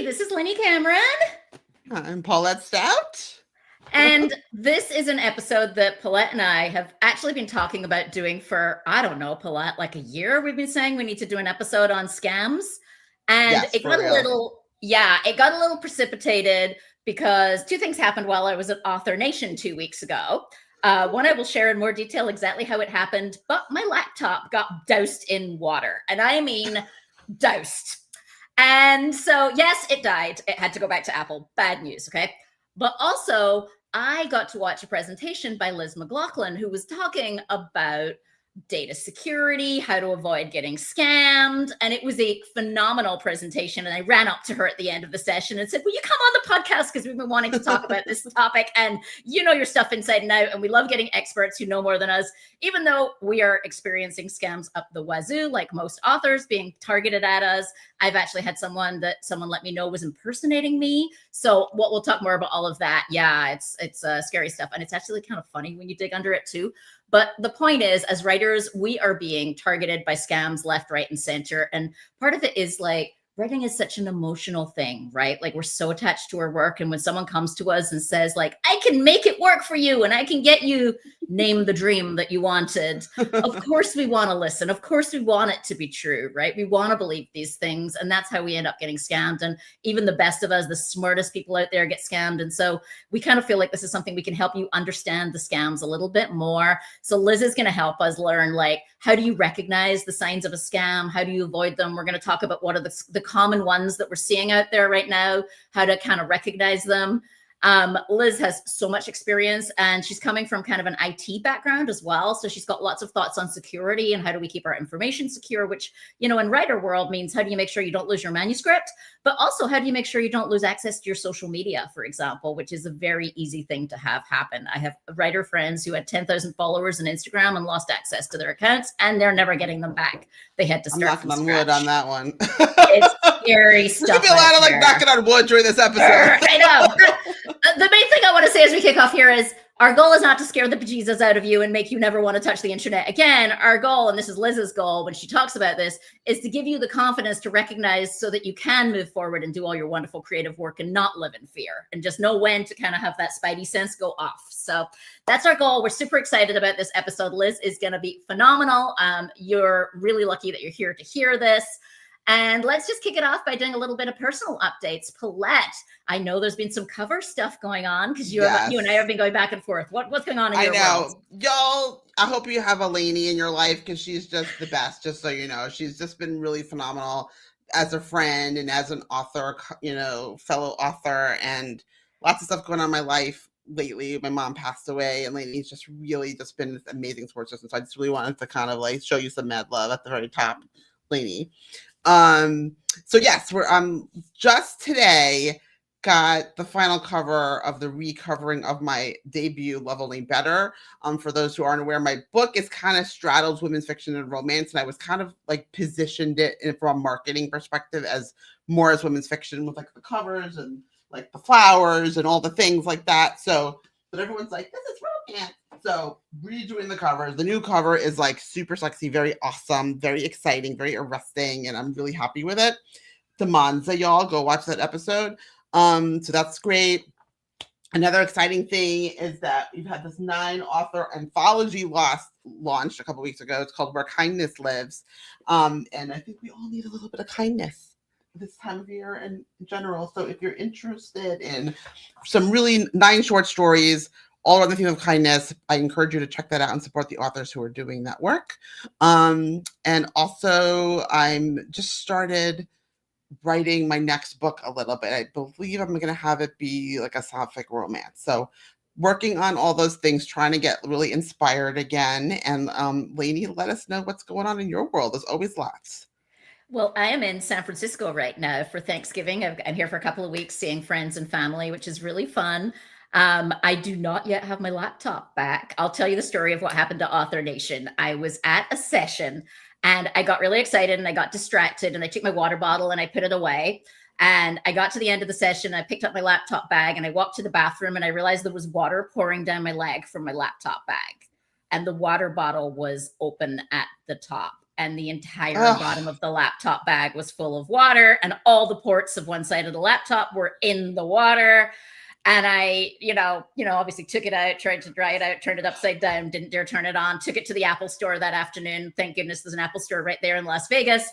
This is Lainey Cameron. I'm Paulette Stout. And this is an episode that Paulette and I have actually been talking about doing for, I don't know, Paulette, like a year. We've been saying we need to do an episode on scams. And Yes, it got for a real. little precipitated because two things happened while I was at Author Nation 2 weeks ago. One, I will share in more detail exactly how it happened, but my laptop got doused in water. And I mean doused. And so, yes, it died. It had to go back to Apple. Bad news, okay? But also, I got to watch a presentation by Liz McLaughlin, who was talking about data security, how to avoid getting scammed. And it was a phenomenal presentation. And I ran up to her at the end of the session and said, will you come on the podcast? Because we've been wanting to talk about this topic. And you know your stuff inside and out. And we love getting experts who know more than us, even though we are experiencing scams up the wazoo, like most authors being targeted at us. I've actually had someone let me know was impersonating me. So we'll talk more about all of that. Yeah, it's scary stuff. And it's actually kind of funny when you dig under it too. But the point is, as writers, we are being targeted by scams left, right, and center. And part of it is like, writing is such an emotional thing, right? Like we're so attached to our work. And when someone comes to us and says like, I can make it work for you and I can get you name the dream that you wanted. Of course we want to listen. Of course we want it to be true, right? We want to believe these things. And that's how we end up getting scammed. And even the best of us, the smartest people out there get scammed. And so we kind of feel like this is something we can help you understand the scams a little bit more. So Liz is going to help us learn, like, how do you recognize the signs of a scam? How do you avoid them? We're going to talk about what are the common ones that we're seeing out there right now, how to kind of recognize them. Liz has so much experience and she's coming from kind of an IT background as well. So she's got lots of thoughts on security and how do we keep our information secure, which, you know, in writer world means how do you make sure you don't lose your manuscript, but also how do you make sure you don't lose access to your social media, for example, which is a very easy thing to have happen. I have writer friends who had 10,000 followers on Instagram and lost access to their accounts and they're never getting them back. They had to start from scratch. Wood on that one. It's scary stuff. There's gonna be a lot of like knocking on wood during this episode. I know. The main thing I want to say as we kick off here is our goal is not to scare the bejesus out of you and make you never want to touch the internet again. Our goal, and this is Liz's goal when she talks about this, is to give you the confidence to recognize so that you can move forward and do all your wonderful creative work and not live in fear and just know when to kind of have that spidey sense go off. So that's our goal. We're super excited about this episode. Liz is going to be phenomenal. You're really lucky that you're here to hear this. And let's just kick it off by doing a little bit of personal updates. Paulette, I know there's been some cover stuff going on because you and I have been going back and forth. What's going on in your world? Y'all, I hope you have a Lainey in your life because she's just the best, just so you know. She's just been really phenomenal as a friend and as an author, you know, fellow author, and lots of stuff going on in my life lately. My mom passed away and Lainey's just really just been this amazing support system. So I just really wanted to kind of like show you some mad love at the very top, Lainey. So yes, we're just today got the final cover of the recovering of my debut Leveling Better. For those who aren't aware, my book is kind of straddles women's fiction and romance, and I was kind of like positioned it from a marketing perspective as more as women's fiction with like the covers and like the flowers and all the things like that. So, but everyone's like, this is romance. So redoing the covers. The new cover is like super sexy, very awesome, very exciting, very arresting, and I'm really happy with it. Demonza, y'all, go watch that episode. So that's great. Another exciting thing is that we've had this 9-author anthology launched a couple weeks ago. It's called Where Kindness Lives. And I think we all need a little bit of kindness this time of year and in general. So if you're interested in some really 9 short stories all around the theme of kindness, I encourage you to check that out and support the authors who are doing that work. And also, I'm just started writing my next book a little bit. I believe I'm going to have it be like a sapphic romance. So working on all those things, trying to get really inspired again. And Lainey, let us know what's going on in your world. There's always lots. Well, I am in San Francisco right now for Thanksgiving. I'm here for a couple of weeks seeing friends and family, which is really fun. I do not yet have my laptop back. I'll tell you the story of what happened to Author Nation. I was at a session and I got really excited and I got distracted and I took my water bottle and I put it away. And I got to the end of the session. I picked up my laptop bag and I walked to the bathroom and I realized there was water pouring down my leg from my laptop bag. And the water bottle was open at the top. and the entire Ugh. bottom of the laptop bag was full of water, and all the ports of one side of the laptop were in the water. And I, obviously took it out, tried to dry it out, turned it upside down, didn't dare turn it on, took it to the Apple store that afternoon. Thank goodness there's an Apple store right there in Las Vegas.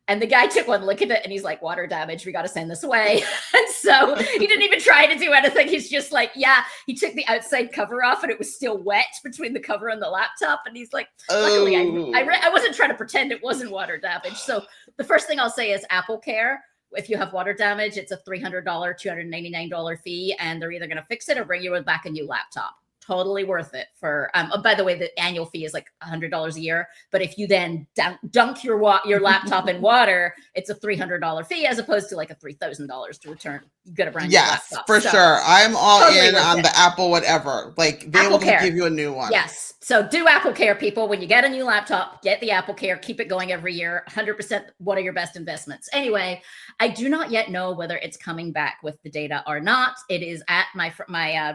And the guy took one look at it and he's like, water damage, we got to send this away. And so he didn't even try to do anything. He's just like, yeah, he took the outside cover off and it was still wet between the cover and the laptop. And he's like, luckily, I wasn't trying to pretend it wasn't water damage. So the first thing I'll say is Apple Care. If you have water damage, it's a $300, $299 fee, and they're either going to fix it or bring you back a new laptop. Totally worth it for, by the way, the annual fee is like $100 a year. But if you then dunk your laptop in water, it's a $300 fee as opposed to like a $3,000 to return. You get a brand new laptop. Yes, for sure. I'm all totally in on the Apple whatever. Like they will give you a new one. Yes. So do Apple Care, people. When you get a new laptop, get the Apple Care. Keep it going every year. 100% one of your best investments. Anyway, I do not yet know whether it's coming back with the data or not. It is at my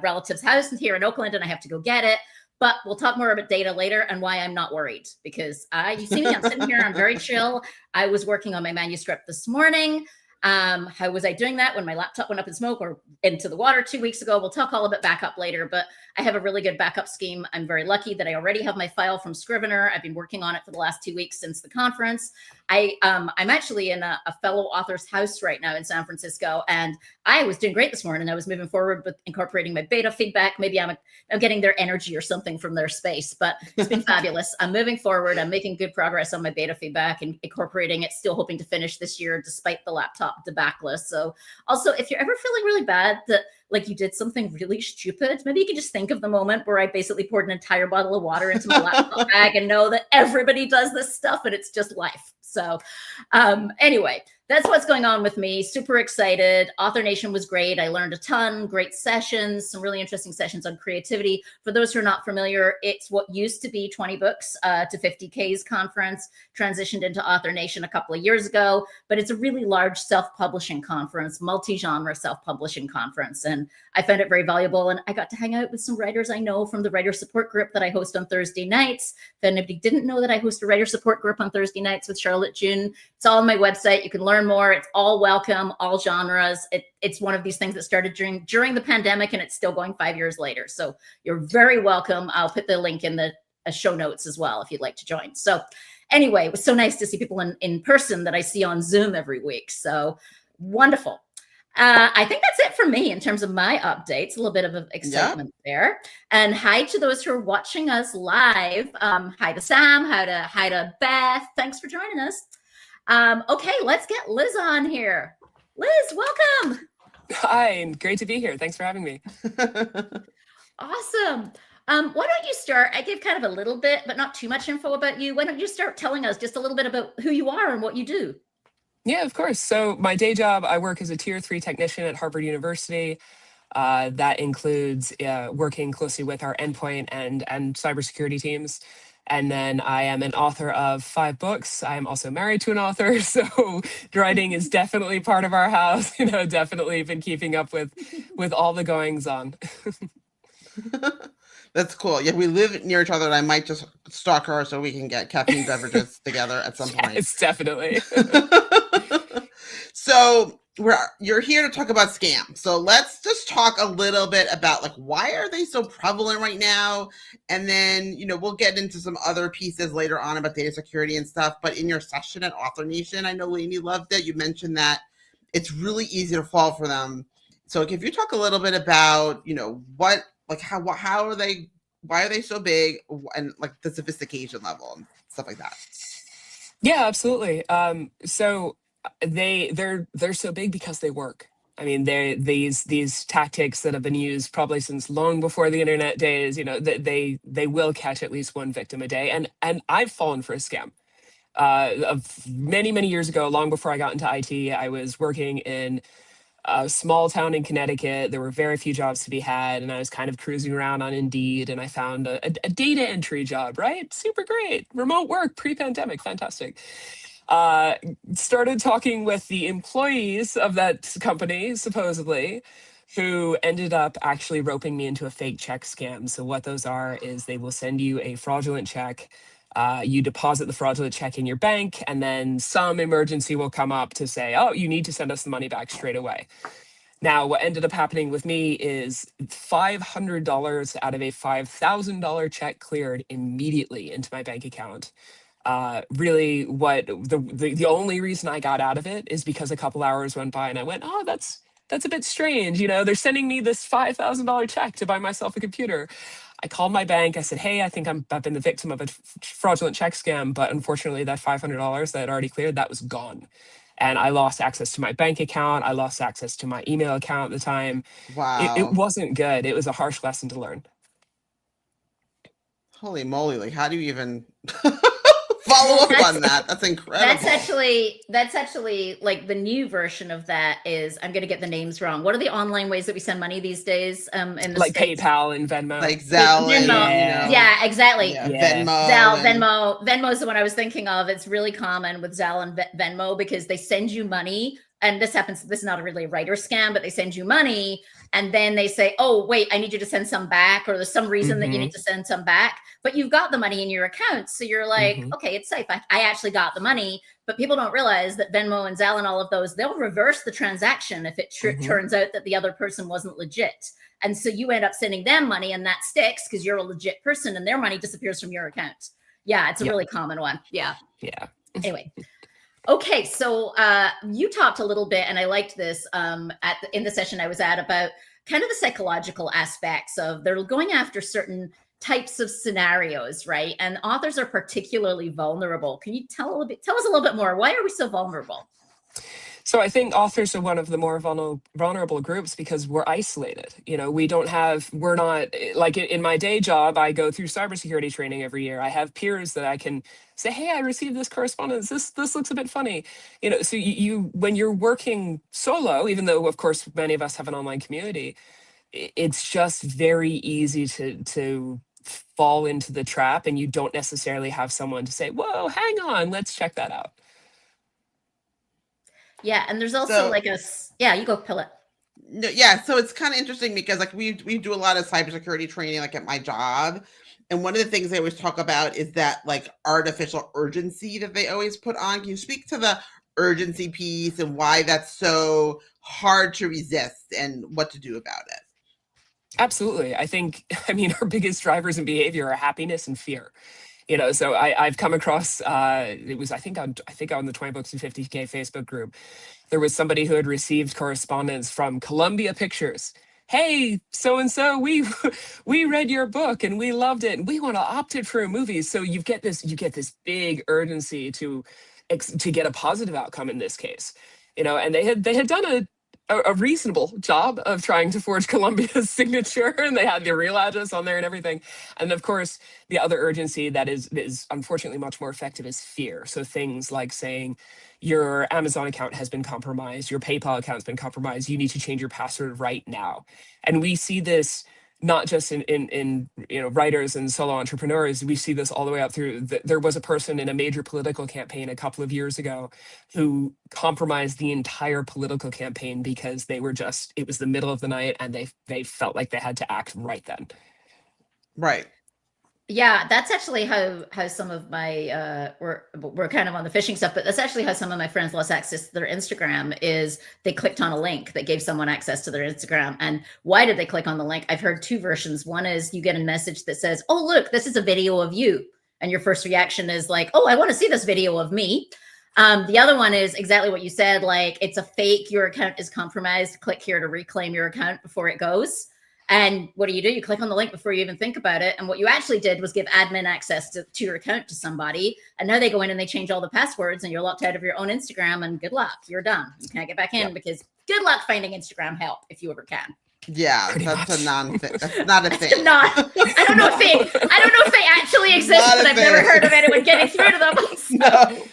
relative's house here in Oakland, and I have to go get it. But we'll talk more about data later and why I'm not worried. Because you see me, I'm sitting here, I'm very chill. I was working on my manuscript this morning. How was I doing that when my laptop went up in smoke or into the water 2 weeks ago? We'll talk all about backup later, but I have a really good backup scheme. I'm very lucky that I already have my file from Scrivener. I've been working on it for the last 2 weeks since the conference. I'm actually in a fellow author's house right now in San Francisco, and I was doing great this morning. I was moving forward with incorporating my beta feedback. Maybe I'm getting their energy or something from their space, but it's been fabulous. I'm moving forward. I'm making good progress on my beta feedback and incorporating it, still hoping to finish this year despite the laptop debacle. So also, if you're ever feeling really bad that like you did something really stupid, maybe you can just think of the moment where I basically poured an entire bottle of water into my laptop bag and know that everybody does this stuff and it's just life. So anyway, that's what's going on with me. Super excited. Author Nation was great. I learned a ton, great sessions, some really interesting sessions on creativity. For those who are not familiar, it's what used to be 20 Books to 50Ks conference, transitioned into Author Nation a couple of years ago, but it's a really large self-publishing conference, multi-genre self-publishing conference. And I found it very valuable. And I got to hang out with some writers I know from the writer support group that I host on Thursday nights. If anybody didn't know that I host a writer support group on Thursday nights with Charlotte June, it's all on my website. You can learn more. It's all welcome, all genres. It's one of these things that started during the pandemic, and it's still going 5 years later. So you're very welcome. I'll put the link in the show notes as well if you'd like to join. So anyway, it was so nice to see people in person that I see on Zoom every week. So wonderful. I think that's it for me in terms of my updates. A little bit of excitement there. And hi to those who are watching us live. Hi to Sam. Hi to Beth. Thanks for joining us. Okay, let's get Liz on here. Liz, welcome. Hi, great to be here. Thanks for having me. Awesome. Why don't you start? I gave kind of a little bit, but not too much info about you. Why don't you start telling us just a little bit about who you are and what you do? Yeah, of course. So my day job, I work as a Tier 3 technician at Harvard University. That includes working closely with our endpoint and cybersecurity teams. And then I am an author of 5 books. I am also married to an author, so writing is definitely part of our house. Definitely been keeping up with all the goings on. That's cool. Yeah, we live near each other, and I might just stalk her so we can get caffeine beverages together at some point. Yes, definitely. So you're here to talk about scams. So let's just talk a little bit about like why are they so prevalent right now, and then we'll get into some other pieces later on about data security and stuff. But in your session at Author Nation, I know Lainey loved it. You mentioned that it's really easy to fall for them. So if you talk a little bit about what. Like how are they? Why are they so big? And like the sophistication level and stuff like that. Yeah, absolutely. So they're so big because they work. I mean, these tactics that have been used probably since long before the internet days. They will catch at least one victim a day, and I've fallen for a scam. Of many years ago, long before I got into IT, I was working in a small town in Connecticut. There were very few jobs to be had, and I was kind of cruising around on Indeed, and I found a data entry job, right? Super great. Remote work, pre-pandemic, fantastic. Started talking with the employees of that company, supposedly, who ended up actually roping me into a fake check scam. So what those are is they will send you a fraudulent check. You deposit the fraudulent check in your bank, and then some emergency will come up to say, oh, you need to send us the money back straight away. Now, what ended up happening with me is $500 out of a $5,000 check cleared immediately into my bank account. Really, what the only reason I got out of it is because a couple hours went by and I went, oh, that's a bit strange. You know, they're sending me this $5,000 check to buy myself a computer. I called my bank. I said, hey, I think I've been the victim of a fraudulent check scam, but unfortunately that $500 that I'd already cleared, that was gone. And I lost access to my bank account. I lost access to my email account at the time. Wow. It wasn't good. It was a harsh lesson to learn. Holy moly. Like, how do you even follow up on that? That's incredible. That's actually like the new version of that is, I'm going to get the names wrong. What are the online ways that we send money these days? In the like States? PayPal and Venmo. Like Zelle. Venmo. And, Yeah, exactly. Yeah, Yeah. Venmo. Venmo is the one I was thinking of. It's really common with Zelle and Venmo because they send you money. And this is not really a writer scam, but they send you money and then they say, oh, wait, I need you to send some back, or there's some reason that you need to send some back, but you've got the money in your account. So you're like, okay, it's safe. I actually got the money, but people don't realize that Venmo and Zelle and all of those, they'll reverse the transaction if it turns out that the other person wasn't legit. And so you end up sending them money and that sticks because you're a legit person and their money disappears from your account. Yeah, it's a really common one. Yeah. Yeah. Anyway. Okay, so you talked a little bit, and I liked this in the session I was at about kind of the psychological aspects of they're going after certain types of scenarios, right? And authors are particularly vulnerable. Can you tell us a little bit more? Why are we so vulnerable? So I think authors are one of the more vulnerable groups because we're isolated. You know, we're not like in my day job, I go through cybersecurity training every year. I have peers that I can say, hey, I received this correspondence. This looks a bit funny. You know, so you when you're working solo, even though of course many of us have an online community, it's just very easy to fall into the trap, and you don't necessarily have someone to say, whoa, hang on, let's check that out. Yeah, and there's also you go, Pillet. No, yeah, so it's kind of interesting because like we do a lot of cybersecurity training like at my job, and one of the things they always talk about is that like artificial urgency that they always put on. Can you speak to the urgency piece and why that's so hard to resist and what to do about it? Absolutely. I mean, our biggest drivers in behavior are happiness and fear. You know, so I've come across, it was, I think on the 20 Books and 50K Facebook group, there was somebody who had received correspondence from Columbia Pictures. Hey, so-and-so, we read your book and we loved it and we want to opt it for a movie. So you get this big urgency to get a positive outcome in this case, you know, and they had done a reasonable job of trying to forge Columbia's signature, and they had their real address on there and everything. And of course, the other urgency that is unfortunately much more effective is fear. So things like saying your Amazon account has been compromised, your PayPal account has been compromised, you need to change your password right now. And we see this not just in you know, writers and solo entrepreneurs. We see this all the way up through. There was a person in a major political campaign a couple of years ago who compromised the entire political campaign because it was the middle of the night and they felt like they had to act right then. Right. Yeah, that's actually how some of my we're kind of on the phishing stuff, but that's actually how some of my friends lost access to their Instagram is they clicked on a link that gave someone access to their Instagram. And why did they click on the link? I've heard two versions. One is you get a message that says, oh, look, this is a video of you. And your first reaction is like, oh, I want to see this video of me. The other one is exactly what you said, like it's a fake, your account is compromised. Click here to reclaim your account before it goes. And what do? You click on the link before you even think about it. And what you actually did was give admin access to your account to somebody. And now they go in and they change all the passwords and you're locked out of your own Instagram and good luck. You're done. You can't get back in because good luck finding Instagram help if you ever can. Yeah, that's a non-thing. That's not a thing. I don't know if they actually exist, but I've never heard of anyone getting through to them. So.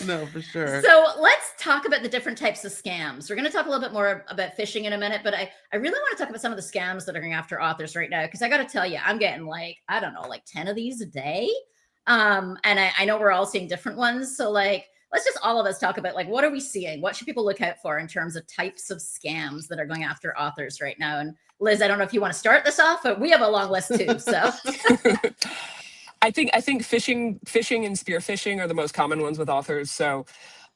No, for sure. So let's talk about the different types of scams. We're going to talk a little bit more about phishing in a minute, but I really want to talk about some of the scams that are going after authors right now, because I got to tell you, I'm getting like 10 of these a day. And I know we're all seeing different ones. So like, let's just all of us talk about like, what are we seeing? What should people look out for in terms of types of scams that are going after authors right now? And Liz, I don't know if you want to start this off, but we have a long list too. So think phishing and spear phishing are the most common ones with authors. So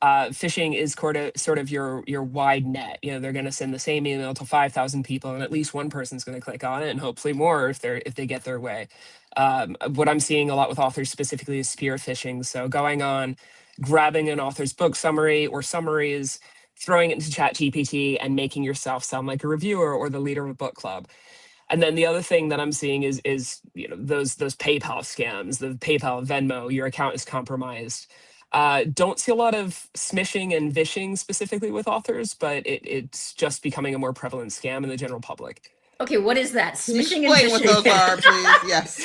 phishing is sort of your wide net. You know, they're going to send the same email to 5,000 people, and at least one person's going to click on it, and hopefully more if they get their way. What I'm seeing a lot with authors specifically is spear phishing. So going on, grabbing an author's book summary or summaries, throwing it into ChatGPT, and making yourself sound like a reviewer or the leader of a book club. And then the other thing that I'm seeing is you know, those PayPal scams, the PayPal, Venmo, your account is compromised. Don't see a lot of smishing and vishing specifically with authors, but it's just becoming a more prevalent scam in the general public. Okay, what is that? Smishing and Explain what phishing. those are, please. Yes.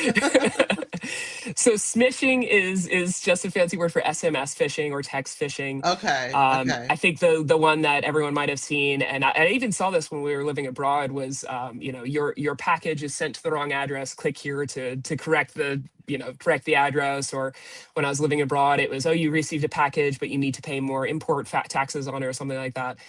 So smishing is just a fancy word for SMS phishing or text phishing. Okay. I think the one that everyone might have seen, and I even saw this when we were living abroad, was you know, your package is sent to the wrong address. Click here to correct the address. Or when I was living abroad, it was, oh, you received a package, but you need to pay more import taxes on it or something like that.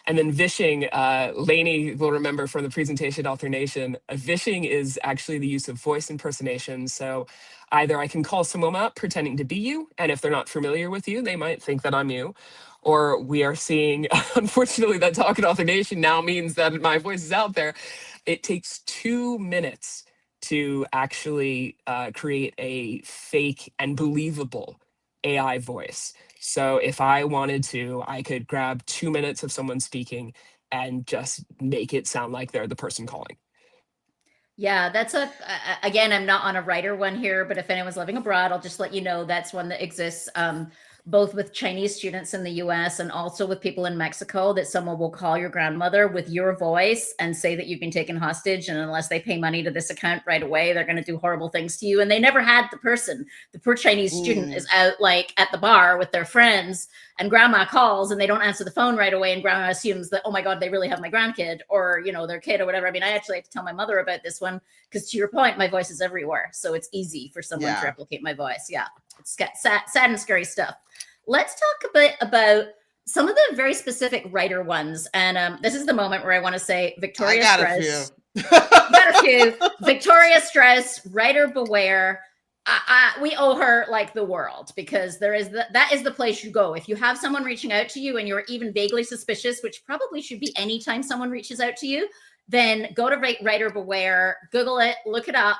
And then vishing, Lainey will remember from the presentation at Author Nation, vishing is actually the use of voice impersonation. So either I can call someone up pretending to be you, and if they're not familiar with you, they might think that I'm you. Or we are seeing, unfortunately, that talk at Author Nation now means that my voice is out there. It takes 2 minutes to actually create a fake and believable AI voice. So if I wanted to, I could grab 2 minutes of someone speaking and just make it sound like they're the person calling. Yeah, that's again, I'm not on a writer one here, but if anyone's living abroad, I'll just let you know that's one that exists both with Chinese students in the US and also with people in Mexico, that someone will call your grandmother with your voice and say that you've been taken hostage. And unless they pay money to this account right away, they're going to do horrible things to you. And they never had the person. The poor Chinese student is out like at the bar with their friends, and grandma calls and they don't answer the phone right away. And grandma assumes that, oh my God, they really have my grandkid or, you know, their kid or whatever. I mean, I actually have to tell my mother about this one because to your point, my voice is everywhere. So it's easy for someone to replicate my voice. Yeah, it's sad and scary stuff. Let's talk a bit about some of the very specific writer ones. And this is the moment where I want to say Victoria Strauss. Got a few. Victoria Strauss, writer beware. We owe her like the world, because that is the place you go. If you have someone reaching out to you and you're even vaguely suspicious, which probably should be anytime someone reaches out to you, then go to writer beware, Google it, look it up,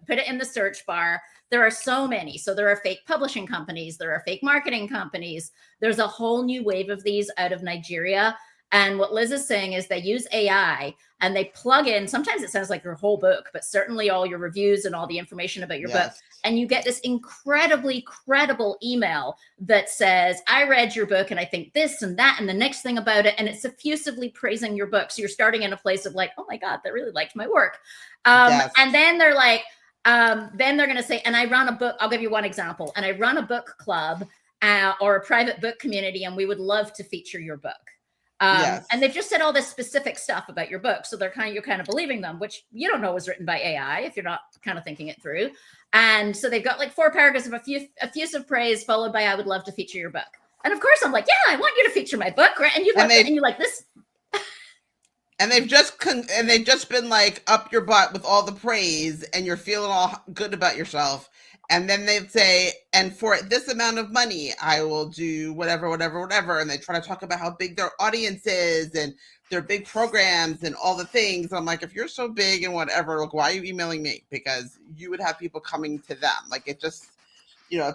put it in the search bar. There are so many. So there are fake publishing companies. There are fake marketing companies. There's a whole new wave of these out of Nigeria. And what Liz is saying is they use AI and they plug in, sometimes it sounds like your whole book, but certainly all your reviews and all the information about your book. And you get this incredibly credible email that says, I read your book and I think this and that and the next thing about it. And it's effusively praising your book. So you're starting in a place of like, oh my God, they really liked my work. And then they're like, then they're going to say, and I run a book. I'll give you one example. And I run a book club or a private book community, and we would love to feature your book. And they've just said all this specific stuff about your book. So you're kind of believing them, which you don't know was written by AI if you're not kind of thinking it through. And so they've got like 4 paragraphs of effusive praise followed by, I would love to feature your book. And of course I'm like, yeah, I want you to feature my book. Right? And you like this. And they've just been like up your butt with all the praise, and you're feeling all good about yourself. And then they say, and for this amount of money, I will do whatever. And they try to talk about how big their audience is and their big programs and all the things. I'm like, if you're so big and whatever, like, why are you emailing me? Because you would have people coming to them. Like, it just, you know,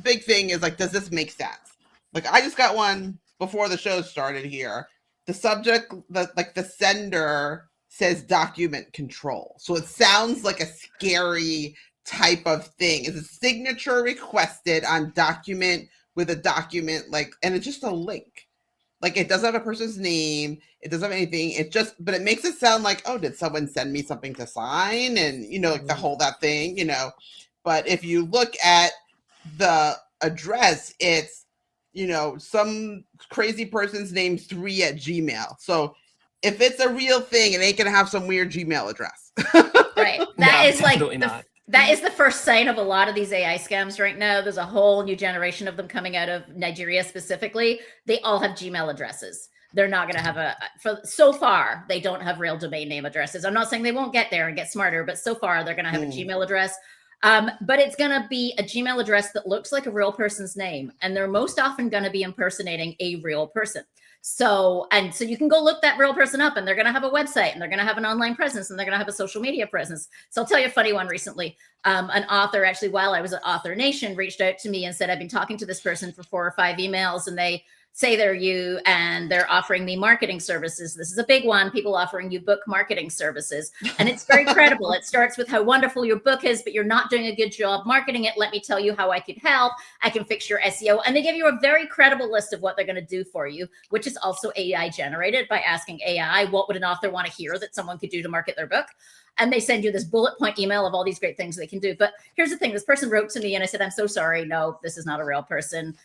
big thing is like, does this make sense? Like, I just got one before the show started here. The subject, the sender says document control. So it sounds like a scary type of thing. Is a signature requested on document with a document, like, and it's just a link. Like, it doesn't have a person's name. It doesn't have anything. But it makes it sound like, oh, did someone send me something to sign? And, you know, like the whole, that thing, you know. But if you look at the address, it's, you know, some crazy person's name 3@gmail. So if it's a real thing, it ain't going to have some weird Gmail address. Right. That is like, that is the first sign of a lot of these AI scams right now. There's a whole new generation of them coming out of Nigeria specifically. They all have Gmail addresses. They're not going to have so far, they don't have real domain name addresses. I'm not saying they won't get there and get smarter, but so far they're going to have a Gmail address. But it's going to be a Gmail address that looks like a real person's name. And they're most often going to be impersonating a real person. So you can go look that real person up, and they're going to have a website, and they're going to have an online presence, and they're going to have a social media presence. So I'll tell you a funny one recently. An author, actually, while I was at Author Nation, reached out to me and said, I've been talking to this person for 4 or 5 emails, and they say they're you, and they're offering me marketing services. This is a big one. People offering you book marketing services. And it's very credible. It starts with how wonderful your book is, but you're not doing a good job marketing it. Let me tell you how I could help. I can fix your SEO. And they give you a very credible list of what they're going to do for you, which is also AI generated by asking AI, what would an author want to hear that someone could do to market their book? And they send you this bullet point email of all these great things they can do. But here's the thing. This person wrote to me and I said, I'm so sorry. No, this is not a real person.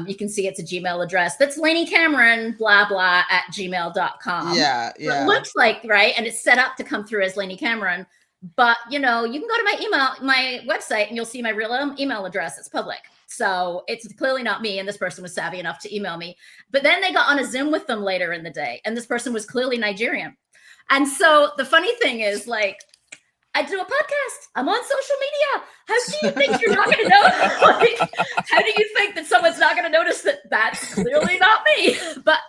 You can see it's a Gmail address. That's Lainey Cameron, blah, blah, at gmail.com. Yeah. So it looks like, right? And it's set up to come through as Lainey Cameron. But, you can go to my website, and you'll see my real email address. It's public. So it's clearly not me. And this person was savvy enough to email me. But then they got on a Zoom with them later in the day. And this person was clearly Nigerian. And so the funny thing is, like, I do a podcast. I'm on social media. How do you think you're not going to know? Like, how do you think that someone's not going to notice that that's clearly not me? But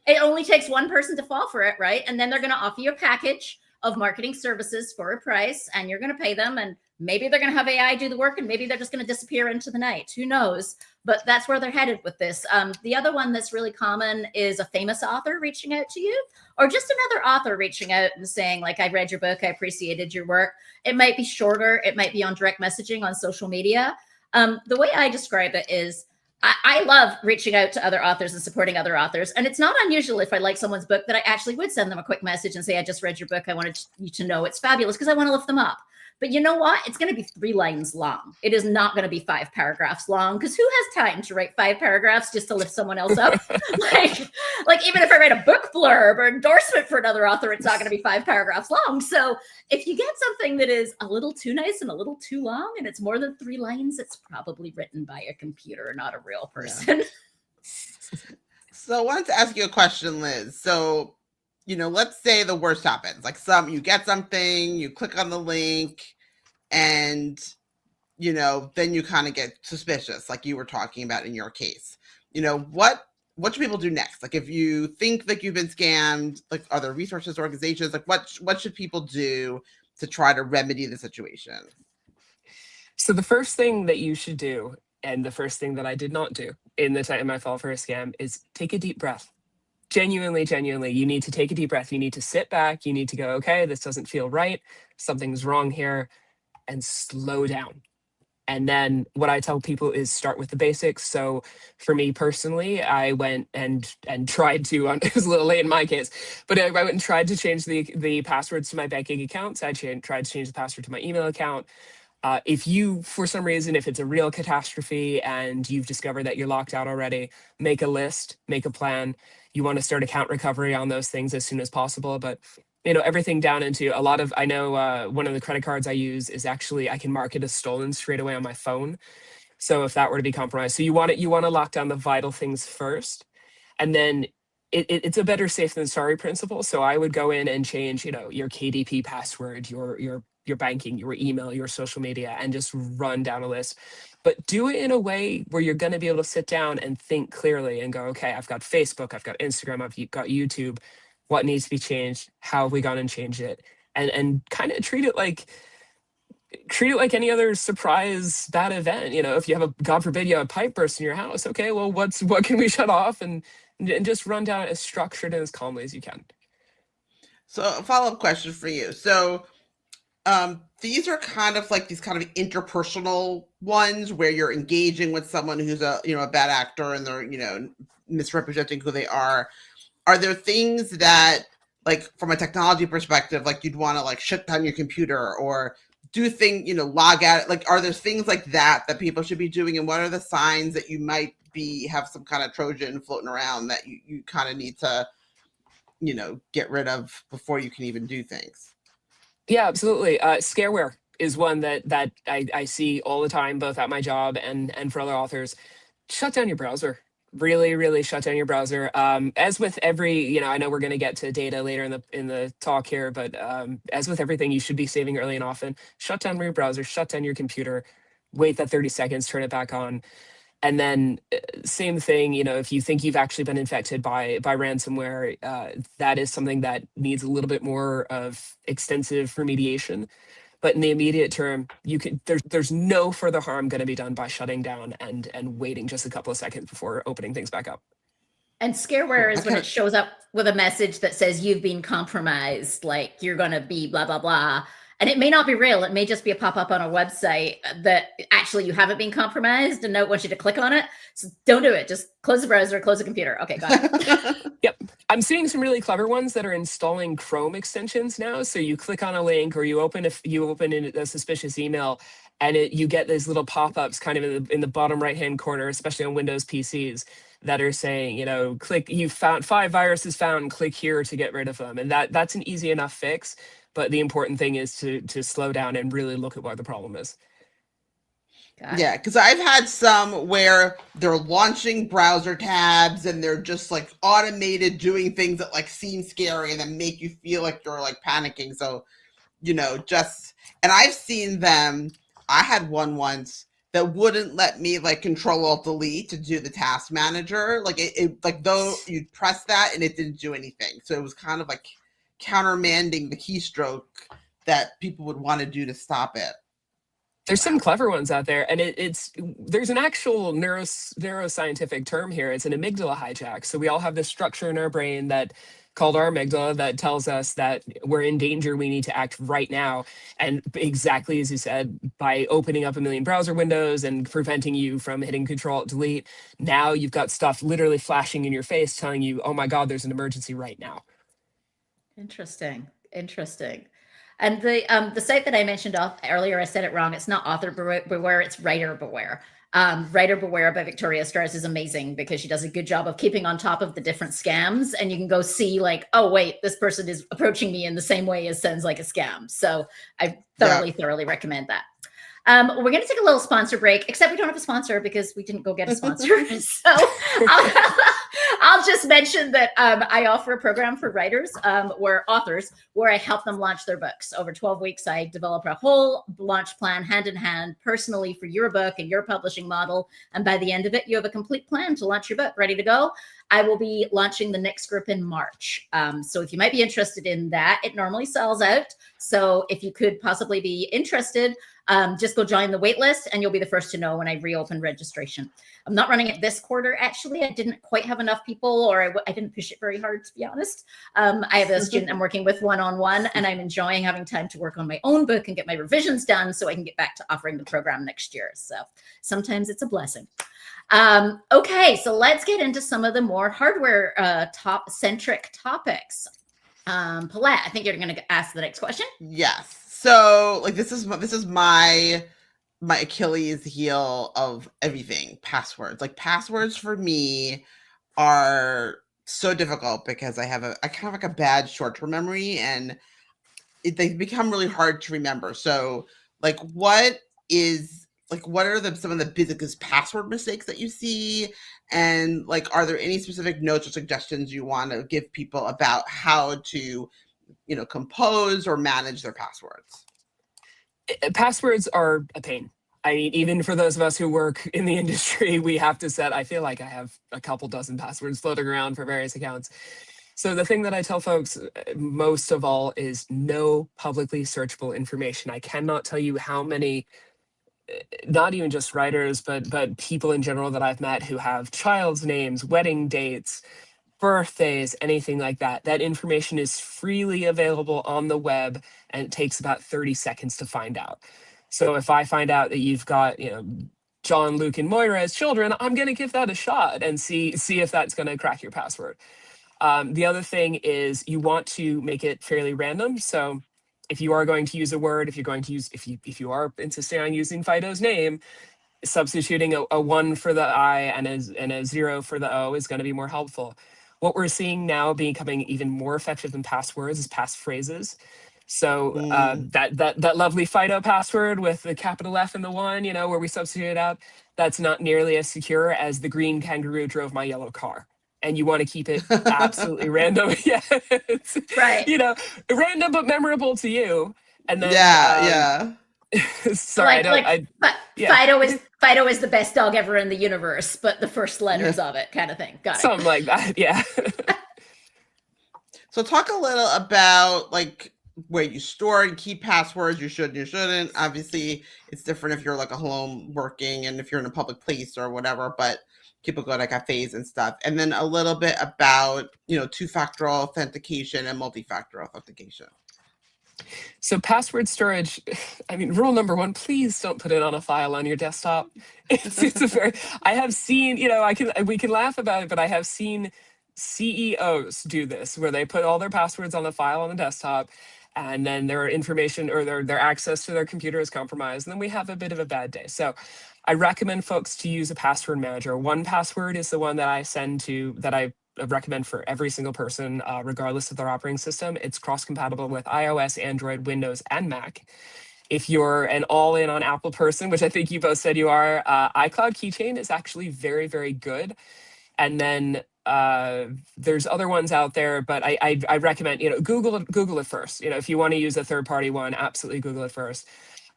it only takes one person to fall for it, right? And then they're going to offer you a package of marketing services for a price, and you're going to pay them. And maybe they're going to have AI do the work, and maybe they're just going to disappear into the night. Who knows? But that's where they're headed with this. The other one that's really common is a famous author reaching out to you, or just another author reaching out and saying, like, I read your book, I appreciated your work. It might be shorter. It might be on direct messaging on social media. The way I describe it is, I love reaching out to other authors and supporting other authors. And it's not unusual if I like someone's book that I actually would send them a quick message and say, I just read your book. I wanted you to know it's fabulous, because I want to lift them up. But you know what? It's going to be 3 lines long. It is not going to be 5 paragraphs long, because who has time to write 5 paragraphs just to lift someone else up? like even if I write a book blurb or endorsement for another author, it's not going to be 5 paragraphs long. So if you get something that is a little too nice and a little too long, and it's more than 3 lines, it's probably written by a computer, not a real person. Yeah. So I wanted to ask you a question, Liz. So, let's say the worst happens. Like you get something, you click on the link, and, then you kind of get suspicious, like you were talking about in your case. What should people do next? Like, if you think that you've been scammed, like, are there resources, organizations? Like, what should people do to try to remedy the situation? So the first thing that you should do, and the first thing that I did not do in the time I fell for a scam, is take a deep breath. Genuinely, you need to take a deep breath. You need to sit back. You need to go, okay, this doesn't feel right. Something's wrong here, and slow down. And then what I tell people is start with the basics. So for me personally, I went and tried to, it was a little late in my case, but I went and tried to change the passwords to my banking accounts. I tried to change the password to my email account. If you, for some reason, if it's a real catastrophe and you've discovered that you're locked out already, make a list, make a plan. You want to start account recovery on those things as soon as possible. But, everything down into a lot of, I know one of the credit cards I use is actually, I can mark it as stolen straight away on my phone. So if that were to be compromised, so you want to lock down the vital things first. And then it's a better safe than sorry principle. So I would go in and change, your KDP password, your banking, your email, your social media, and just run down a list. But do it in a way where you're going to be able to sit down and think clearly and go, okay, I've got Facebook, I've got Instagram, I've got YouTube. What needs to be changed? How have we gone and changed it? And kind of treat it like any other surprise bad event. If you have God forbid, you have a pipe burst in your house. Okay, well, what can we shut off? And just run down as structured and as calmly as you can. So a follow-up question for you. So these are kind of like these kind of interpersonal ones where you're engaging with someone who's a bad actor, and they're misrepresenting who they are. Are there things that, like, from a technology perspective, like you'd want to like shut down your computer or do things, log out? Like, are there things like that people should be doing? And what are the signs that you might have some kind of Trojan floating around that you kind of need to, get rid of before you can even do things? Yeah, absolutely. Scareware is one that I see all the time, both at my job and for other authors. Shut down your browser. Really, really shut down your browser. As with every, I know we're going to get to data later in the talk here, but as with everything, you should be saving early and often. Shut down your browser, shut down your computer, wait that 30 seconds, turn it back on. And then same thing, if you think you've actually been infected by ransomware, that is something that needs a little bit more of extensive remediation. But in the immediate term, there's no further harm going to be done by shutting down and waiting just a couple of seconds before opening things back up. And scareware is when it shows up with a message that says you've been compromised, like you're going to be blah, blah, blah. And it may not be real. It may just be a pop-up on a website that actually you haven't been compromised and no one wants you to click on it. So don't do it. Just close the browser, close the computer. Okay, got it. Yep. I'm seeing some really clever ones that are installing Chrome extensions now. So you click on a link or you open a suspicious email and you get these little pop-ups kind of in the bottom right-hand corner, especially on Windows PCs, that are saying, click, you found 5 viruses found, click here to get rid of them. And that's an easy enough fix. But the important thing is to slow down and really look at what the problem is. Yeah, because I've had some where they're launching browser tabs and they're just like automated doing things that like seem scary and then make you feel like you're like panicking. So, and I've seen them. I had one once that wouldn't let me like Control-Alt-Delete to do the task manager. Like it like though you'd press that and it didn't do anything. So it was kind of like countermanding the keystroke that people would want to do to stop it. There's some clever ones out there, and there's an actual neuroscientific term here. It's an amygdala hijack. So we all have this structure in our brain that called our amygdala that tells us that we're in danger, we need to act right now. And exactly as you said, by opening up a million browser windows and preventing you from hitting Control-Alt-Delete, now you've got stuff literally flashing in your face telling you, oh my God, there's an emergency right now. Interesting. And the site that I mentioned earlier, I said it wrong. It's not author beware, it's writer beware. Writer Beware by Victoria Stars is amazing because she does a good job of keeping on top of the different scams, and you can go see like, oh wait, this person is approaching me in the same way as sounds like a scam. So I thoroughly recommend that. We're going to take a little sponsor break, except we don't have a sponsor because we didn't go get a sponsor. So I'll just mention that I offer a program for writers, where I help them launch their books. Over 12 weeks, I develop a whole launch plan hand in hand personally for your book and your publishing model. And by the end of it, you have a complete plan to launch your book ready to go. I will be launching the next group in March. So if you might be interested in that, it normally sells out. So if you could possibly be interested, just go join the wait list and you'll be the first to know when I reopen registration. I'm not running it this quarter, actually. I didn't quite have enough people, or I didn't push it very hard, to be honest. I have a student I'm working with one-on-one, and I'm enjoying having time to work on my own book and get my revisions done so I can get back to offering the program next year. So sometimes it's a blessing. Okay, so let's get into some of the more hardware centric topics. Paulette, I think you're going to ask the next question. Yes. So like this is my Achilles heel of everything. Passwords. Like passwords for me are so difficult because I kind of like a bad short-term memory, and they become really hard to remember. So like what are some of the biggest password mistakes that you see? And like, are there any specific notes or suggestions you want to give people about how to, compose or manage their passwords? Passwords are a pain. I mean, even for those of us who work in the industry, we have to set, I feel like I have a couple dozen passwords floating around for various accounts. So the thing that I tell folks most of all is no publicly searchable information. I cannot tell you how many, not even just writers, but people in general that I've met who have child's names, wedding dates, birthdays, anything like that. That information is freely available on the web, and it takes about 30 seconds to find out. So if I find out that you've got, John, Luke, and Moira as children, I'm going to give that a shot and see if that's going to crack your password. The other thing is you want to make it fairly random. So if you are going to use a word, if you are insisting on using Fido's name, substituting a 1 for the I and a 0 for the O is going to be more helpful. What we're seeing now becoming even more effective than passwords is passphrases. So that lovely Fido password with the capital F and the 1, where we substitute it out, that's not nearly as secure as the green kangaroo drove my yellow car. And you want to keep it absolutely random. Yeah, it's, Right. Random but memorable to you. And then, Yeah. sorry, yeah. Fido is the best dog ever in the universe, but the first letters of it kind of thing. Got it. Something like that. Yeah. So talk a little about like where you store and keep passwords. You should, you shouldn't. Obviously, it's different if you're like a home working and if you're in a public place or whatever, but people go to cafes and stuff. And then a little bit about, two-factor authentication and multi-factor authentication. So password storage, rule number 1, please don't put it on a file on your desktop. I have seen, we can laugh about it, but I have seen CEOs do this where they put all their passwords on the file on the desktop, and then their information or their access to their computer is compromised, and then we have a bit of a bad day. So I recommend folks to use a password manager. 1Password is the one that I recommend for every single person, regardless of their operating system. It's cross-compatible with iOS, Android, Windows, and Mac. If you're an all-in on Apple person, which I think you both said you are, iCloud Keychain is actually very, very good. And then there's other ones out there, but I recommend, Google it first. If you want to use a third-party one, absolutely Google it first.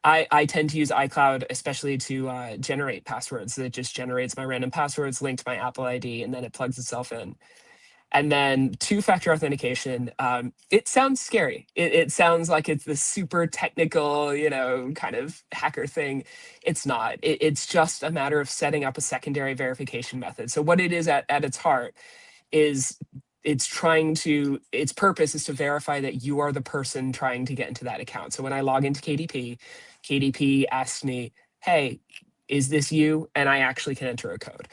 I tend to use iCloud, especially to generate passwords. It just generates my random passwords linked to my Apple ID, and then it plugs itself in. And then two-factor authentication, it sounds scary. It sounds like it's this super technical, kind of hacker thing. It's not. It's just a matter of setting up a secondary verification method. So what it is at its heart is its purpose is to verify that you are the person trying to get into that account. So when I log into KDP asks me, hey, is this you? And I actually can enter a code.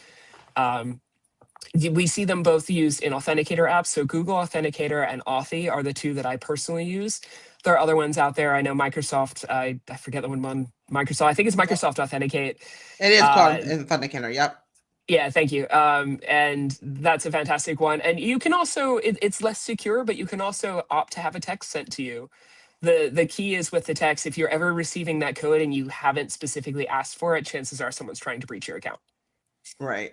We see them both used in authenticator apps. So Google Authenticator and Authy are the two that I personally use. There are other ones out there. I know Microsoft, I forget the one, Microsoft, I think it's Microsoft Authenticate. It is called Authenticator, yep. Yeah, thank you. And that's a fantastic one. And you can also, it's less secure, but you can also opt to have a text sent to you. The key is with the text, if you're ever receiving that code and you haven't specifically asked for it, chances are someone's trying to breach your account. Right.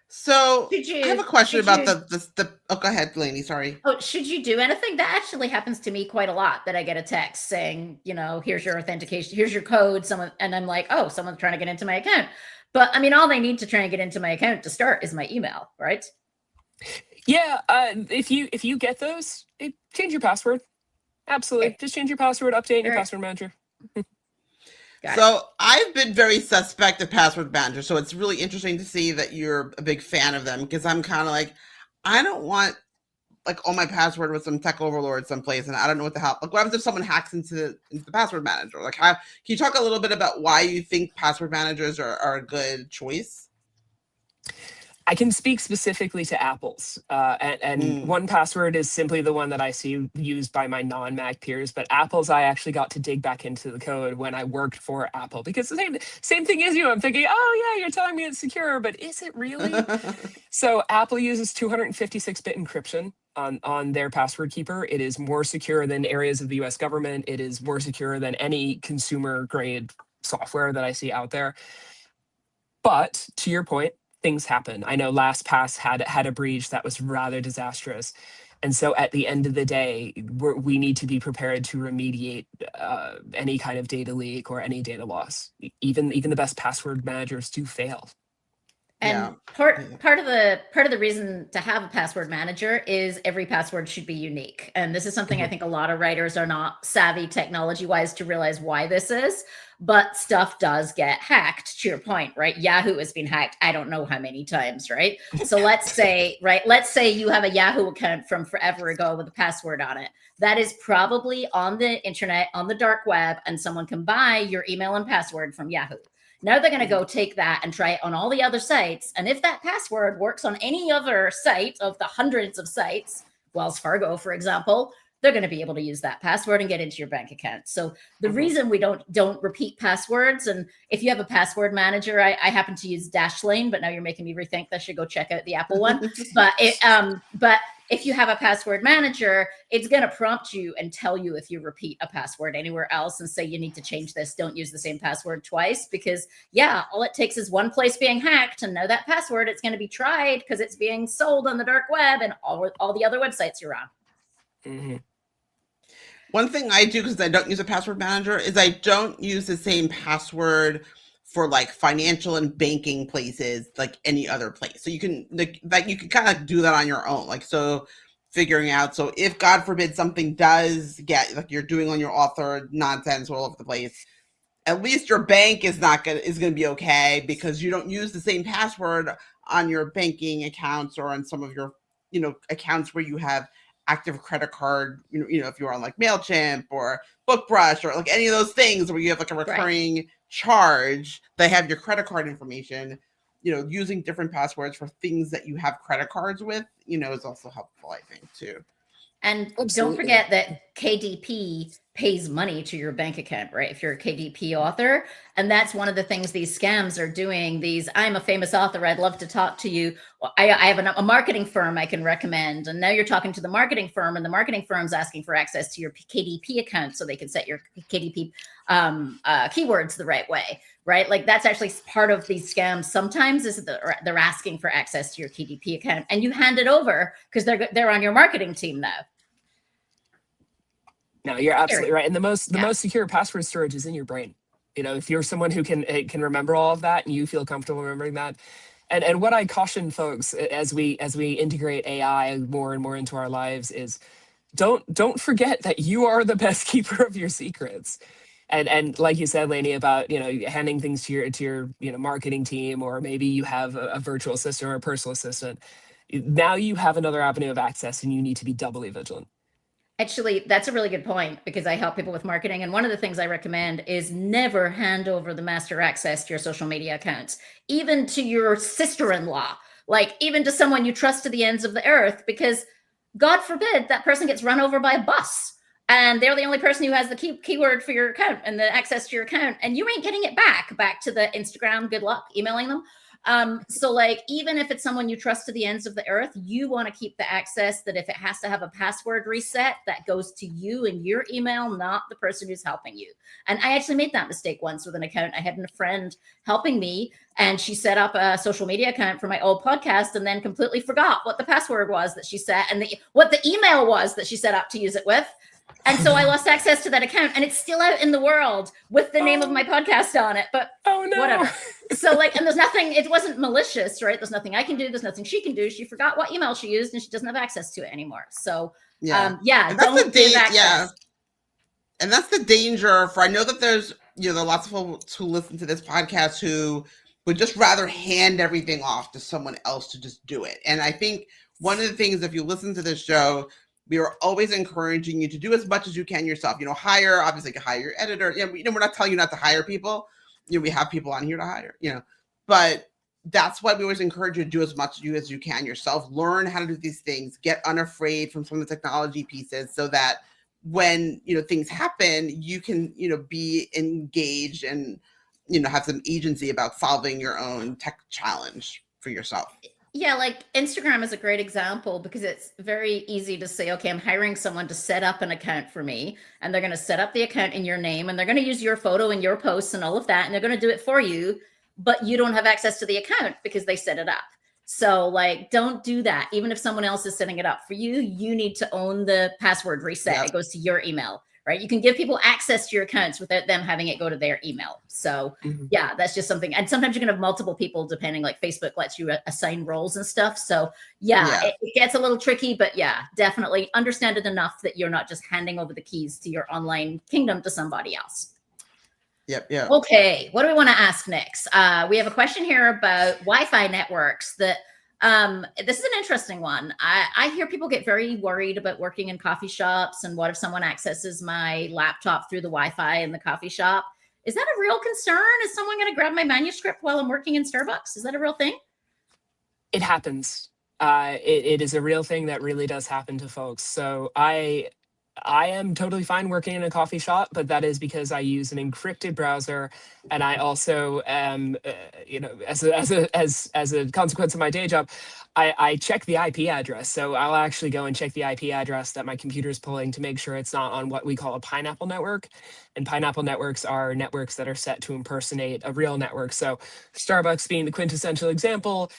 So I have a question about oh, go ahead, Lainey, sorry. Oh, should you do anything? That actually happens to me quite a lot, that I get a text saying, here's your authentication, here's your code, and I'm like, oh, someone's trying to get into my account. But all they need to try and get into my account to start is my email, right? Yeah, if you get those, change your password. Absolutely. Okay. Just change your password, update your password manager. So I've been very suspect of password manager. So it's really interesting to see that you're a big fan of them, because I'm kind of like, I don't want like all my password with some tech overlord someplace, and I don't know what the hell. Like, what happens if someone hacks into the password manager? Like, can you talk a little bit about why you think password managers are a good choice? I can speak specifically to Apple's, and 1Password is simply the one that I see used by my non-Mac peers. But Apple's, I actually got to dig back into the code when I worked for Apple, because the same thing as you. I'm thinking, oh yeah, you're telling me it's secure, but is it really? So Apple uses 256-bit encryption on their password keeper. It is more secure than areas of the U.S. government. It is more secure than any consumer-grade software that I see out there. But to your point, things happen. I know LastPass had a breach that was rather disastrous. And so at the end of the day, we need to be prepared to remediate any kind of data leak or any data loss. Even the best password managers do fail. And part of the reason to have a password manager is every password should be unique. And this is something I think a lot of writers are not savvy technology-wise to realize why this is. But stuff does get hacked, to your point, right? Yahoo has been hacked, I don't know how many times, right? So let's say you have a Yahoo account from forever ago with a password on it. That is probably on the internet, on the dark web, and someone can buy your email and password from Yahoo. Now they're going to go take that and try it on all the other sites. And if that password works on any other site of the hundreds of sites, Wells Fargo, for example, they're going to be able to use that password and get into your bank account. So the reason we don't repeat passwords, and if you have a password manager, I happen to use Dashlane, but now you're making me rethink that I should go check out the Apple one. But if you have a password manager, it's going to prompt you and tell you if you repeat a password anywhere else and say you need to change this. Don't use the same password twice, because yeah, all it takes is one place being hacked to know that password. It's going to be tried because it's being sold on the dark web and all the other websites you're on. Mm-hmm. One thing I do, because I don't use a password manager, is I don't use the same password for like financial and banking places like any other place. So you can like you can kind of do that on your own. Like, so figuring out, so if God forbid something does get, like you're doing on your author nonsense all over the place, at least your bank is gonna be okay, because you don't use the same password on your banking accounts or on some of your accounts where you have active credit card, if you're on like MailChimp or BookBrush or like any of those things where you have like a recurring charge, they have your credit card information. Using different passwords for things that you have credit cards with, is also helpful, I think, too. And Absolutely. don't forget that KDP pays money to your bank account, right? If you're a KDP author. And that's one of the things these scams are doing. I'm a famous author, I'd love to talk to you. I have a marketing firm I can recommend. And now you're talking to the marketing firm, and the marketing firm's asking for access to your KDP account so they can set your KDP keywords the right way, right? Like, that's actually part of these scams. Sometimes is they're asking for access to your KDP account, and you hand it over because they're on your marketing team now. No, you're absolutely right. And the most secure password storage is in your brain. If you're someone who can remember all of that and you feel comfortable remembering that. And what I caution folks as we integrate AI more and more into our lives is don't forget that you are the best keeper of your secrets. And like you said, Lainey, about handing things to your marketing team, or maybe you have a virtual assistant or a personal assistant. Now you have another avenue of access, and you need to be doubly vigilant. Actually, that's a really good point, because I help people with marketing. And one of the things I recommend is never hand over the master access to your social media accounts, even to your sister-in-law, like even to someone you trust to the ends of the earth, because God forbid that person gets run over by a bus and they're the only person who has the keyword for your account and the access to your account, and you ain't getting it back to the Instagram. Good luck emailing them. So like, even if it's someone you trust to the ends of the earth, you want to keep the access, that if it has to have a password reset, that goes to you and your email, not the person who's helping you. And I actually made that mistake once with an account. I had a friend helping me, and she set up a social media account for my old podcast and then completely forgot what the password was that she set and what the email was that she set up to use it with. And so I lost access to that account, and it's still out in the world with the name of my podcast on it, but whatever. So like, and there's nothing, it wasn't malicious, right? There's nothing I can do. There's nothing she can do. She forgot what email she used and she doesn't have access to it anymore. So don't give access. Yeah. And that's the danger I know that there's, there are lots of folks who listen to this podcast who would just rather hand everything off to someone else to just do it. And I think one of the things, if you listen to this show, we are always encouraging you to do as much as you can yourself. Hire your editor. We're not telling you not to hire people. We have people on here to hire, but that's why we always encourage you to do as much as you can yourself. Learn how to do these things. Get unafraid from some of the technology pieces, so that when, things happen, you can, be engaged and, have some agency about solving your own tech challenge for yourself. Yeah, like Instagram is a great example, because it's very easy to say, okay, I'm hiring someone to set up an account for me, and they're going to set up the account in your name, and they're going to use your photo and your posts and all of that, and they're going to do it for you, but you don't have access to the account because they set it up. So like, don't do that. Even if someone else is setting it up for you, you need to own the password reset. Yep. It goes to your email, right? You can give people access to your accounts without them having it go to their email. So yeah, that's just something. And sometimes you can have multiple people, depending, like Facebook lets you assign roles and stuff. So yeah. It gets a little tricky, but yeah, definitely understand it enough that you're not just handing over the keys to your online kingdom to somebody else. Yep. Yeah. Okay. What do we want to ask next? We have a question here about Wi-Fi networks that, this is an interesting one. I hear people get very worried about working in coffee shops, and what if someone accesses my laptop through the Wi-Fi in the coffee shop? Is that a real concern? Is someone going to grab my manuscript while I'm working in Starbucks? Is that a real thing? It happens. It is a real thing that really does happen to folks. So I I am totally fine working in a coffee shop, but that is because I use an encrypted browser, and I also am, as a consequence of my day job, I check the IP address. So I'll actually go and check the IP address that my computer is pulling to make sure it's not on what we call a pineapple network. And pineapple networks are networks that are set to impersonate a real network. So Starbucks being the quintessential example,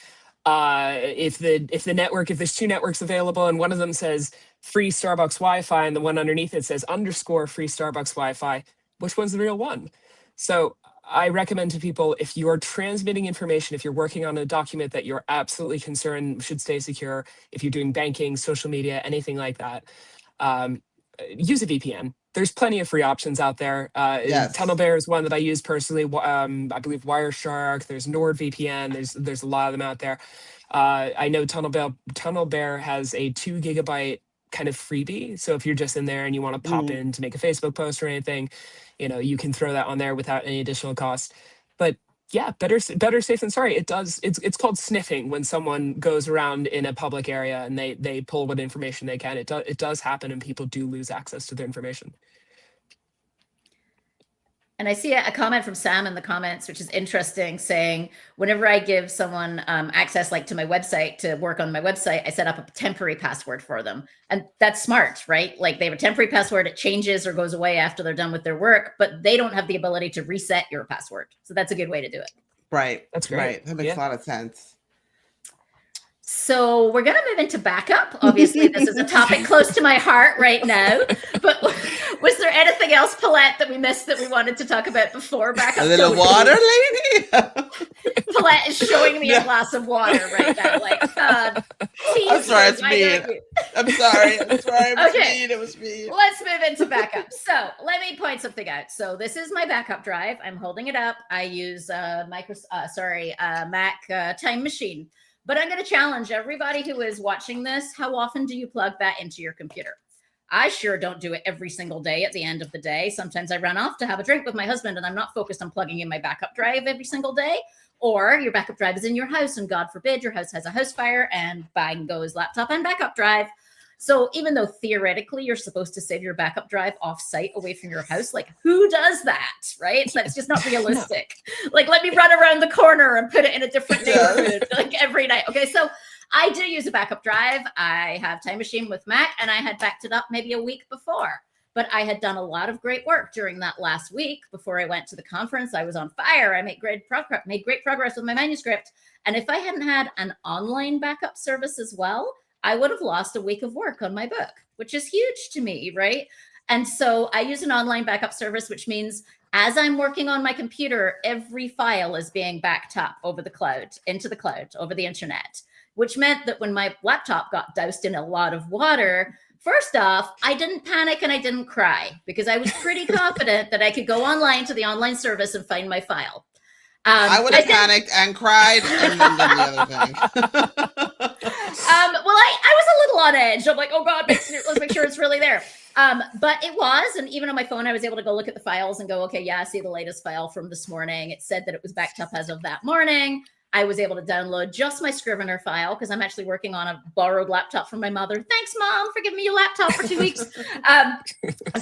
if there's two networks available and one of them says free Starbucks Wi-Fi and the one underneath it says underscore free Starbucks Wi-Fi, which one's the real one? So I recommend to people, if you're transmitting information, if you're working on a document that you're absolutely concerned should stay secure, if you're doing banking, social media, anything like that, use a VPN. There's plenty of free options out there. Yes. TunnelBear is one that I use personally. I believe Wireshark. There's NordVPN. There's a lot of them out there. I know TunnelBear has a 2 gigabyte kind of freebie. So if you're just in there and you want to pop in to make a Facebook post or anything, you can throw that on there without any additional cost. But yeah, better safe than sorry. It's called sniffing when someone goes around in a public area and they pull what information they can. It does happen, and people do lose access to their information. And I see a comment from Sam in the comments, which is interesting, saying whenever I give someone access like to my website to work on my website, I set up a temporary password for them. And that's smart, right? Like they have a temporary password, it changes or goes away after they're done with their work, but they don't have the ability to reset your password. So that's a good way to do it. Right. That's great. Right. That makes a lot of sense. So we're going to move into backup. Obviously, this is a topic close to my heart right now. But was there anything else, Paulette, that we missed that we wanted to talk about before backup? A little water, lady? Paulette is showing me a glass of water right now. Like, I'm sorry, it's me. I'm sorry. It was me. Let's move into backup. So let me point something out. So this is my backup drive. I'm holding it up. I use Mac Time Machine. But I'm going to challenge everybody who is watching this. How often do you plug that into your computer? I sure don't do it every single day at the end of the day. Sometimes I run off to have a drink with my husband and I'm not focused on plugging in my backup drive every single day. Or your backup drive is in your house and God forbid your house has a house fire and bang goes laptop and backup drive. So even though theoretically you're supposed to save your backup drive off-site away from your house, like who does that, right? That's just not realistic. No. Like let me run around the corner and put it in a different neighborhood like every night. Okay, so I do use a backup drive. I have Time Machine with Mac and I had backed it up maybe a week before. But I had done a lot of great work during that last week before I went to the conference. I was on fire. I made great progress with my manuscript. And if I hadn't had an online backup service as well, I would have lost a week of work on my book, which is huge to me, right? And so I use an online backup service, which means as I'm working on my computer, every file is being backed up over the cloud, into the cloud, over the internet, which meant that when my laptop got doused in a lot of water, first off, I didn't panic and I didn't cry because I was pretty confident that I could go online to the online service and find my file. I would have panicked and cried and then done the other thing. Well, I was a little on edge. I'm like, oh God, let's make sure it's really there. But it was, and even on my phone, I was able to go look at the files and go, okay, yeah, I see the latest file from this morning. It said that it was backed up as of that morning. I was able to download just my Scrivener file because I'm actually working on a borrowed laptop from my mother. Thanks, Mom, for giving me your laptop for 2 weeks.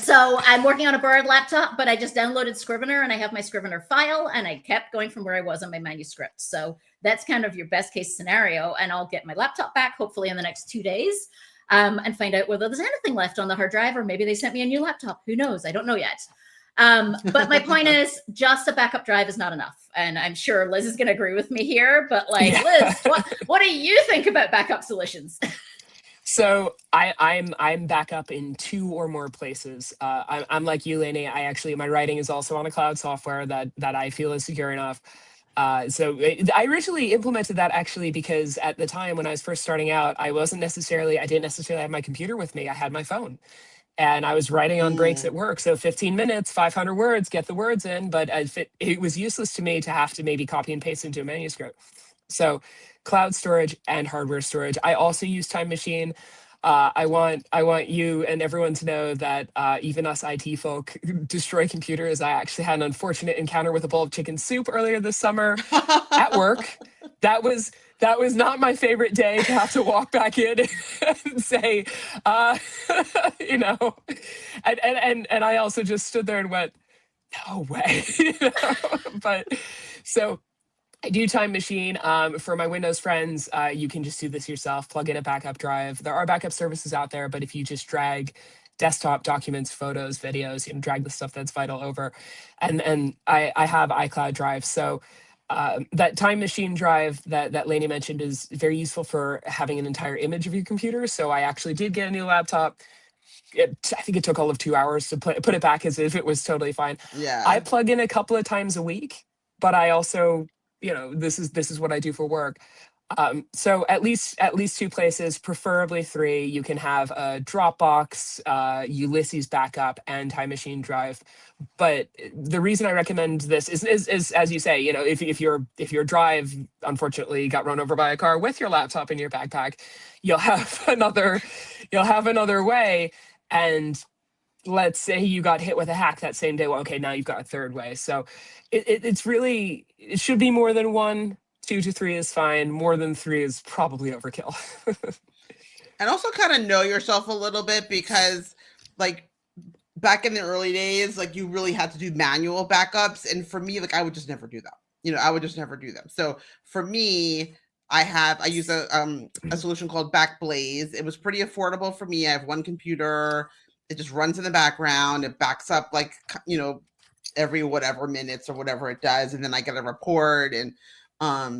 So I'm working on a borrowed laptop, but I just downloaded Scrivener and I have my Scrivener file and I kept going from where I was on my manuscript. So that's kind of your best case scenario. And I'll get my laptop back hopefully in the next 2 days and find out whether there's anything left on the hard drive or maybe they sent me a new laptop. Who knows? I don't know yet. But my point is just a backup drive is not enough. And I'm sure Liz is going to agree with me here, but like, Liz, what do you think about backup solutions? So I'm back up in 2 or more places. I'm like you, Lainey. My writing is also on a cloud software that I feel is secure enough. So I originally implemented that actually because at the time when I was first starting out, I didn't necessarily have my computer with me. I had my phone. And I was writing on breaks at work. So 15 minutes, 500 words, get the words in. But it was useless to me to have to maybe copy and paste into a manuscript. So cloud storage and hardware storage. I also use Time Machine. I want you and everyone to know that even us IT folk destroy computers. I actually had an unfortunate encounter with a bowl of chicken soup earlier this summer at work. that was not my favorite day to have to walk back in and say, uh, you know, and I also just stood there and went, no way, you know? But so I do Time Machine. For my Windows friends, you can just do this yourself. Plug in a backup drive. There are backup services out there, but if you just drag desktop documents, photos, videos, you know, drag the stuff that's vital over, and I have iCloud Drive, so. That Time Machine drive that Lainey mentioned is very useful for having an entire image of your computer. So I actually did get a new laptop. I think it took all of 2 hours to put it back as if it was totally fine. I Yeah. plug in a couple of times a week, but I also, you know, this is what I do for work. So at least two places, preferably three. You can have a Dropbox, Ulysses backup, and Time Machine drive. But the reason I recommend this is as you say, you know, if your drive unfortunately got run over by a car with your laptop in your backpack, you'll have another way. And let's say you got hit with a hack that same day. Well, okay, now you've got a third way. So it's really, it should be more than one. 2 to 3 is fine. More than 3 is probably overkill. And also kind of know yourself a little bit, because like back in the early days, like you really had to do manual backups. And for me, like I would just never do that. You know, I would just never do them. So for me, I use a solution called Backblaze. It was pretty affordable for me. I have one computer. It just runs in the background. It backs up like, you know, every whatever minutes or whatever it does. And then I get a report, and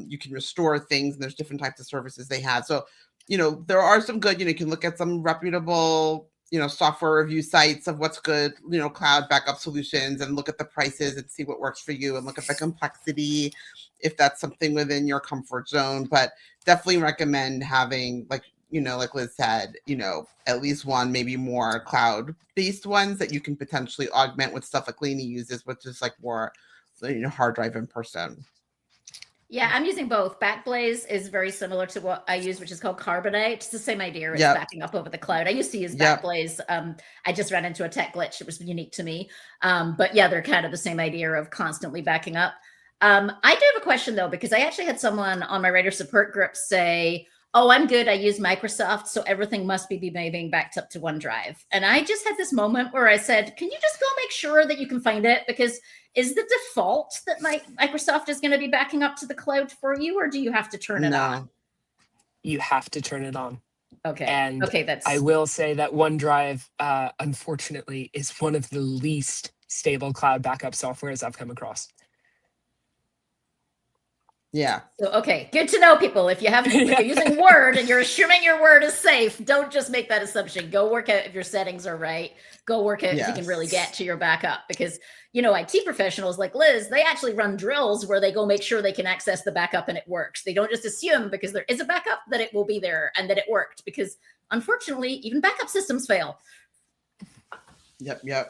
you can restore things, and there's different types of services they have. So, you know, there are some good, you know, you can look at some reputable, you know, software review sites of what's good, you know, cloud backup solutions, and look at the prices and see what works for you, and look at the complexity if that's something within your comfort zone. But definitely recommend having, like, you know, like Liz said, you know, at least one, maybe more cloud-based ones that you can potentially augment with stuff like Lainey uses, which is like more, you know, hard drive in person. Yeah, I'm using both. Backblaze is very similar to what I use, which is called Carbonite. It's the same idea. It's Yep. backing up over the cloud. I used to use Yep. Backblaze. I just ran into a tech glitch. It was unique to me. But yeah, they're kind of the same idea of constantly backing up. I do have a question though, because I actually had someone on my writer support group say, oh, I'm good. I use Microsoft, so everything must be being backed up to OneDrive. And I just had this moment where I said, can you just go make sure that you can find it? Because is the default that Microsoft is going to be backing up to the cloud for you, or do you have to turn it on? You have to turn it on. Okay. And okay, I will say that OneDrive, unfortunately, is one of the least stable cloud backup softwares I've come across. Yeah. So, okay, good to know, people. If you're using Word and you're assuming your Word is safe, don't just make that assumption. Go work out if your settings are right. Go work out if you can really get to your backup, because, you know, IT professionals like Liz, they actually run drills where they go make sure they can access the backup and it works. They don't just assume because there is a backup that it will be there and that it worked, because unfortunately, even backup systems fail. Yep. Yeah,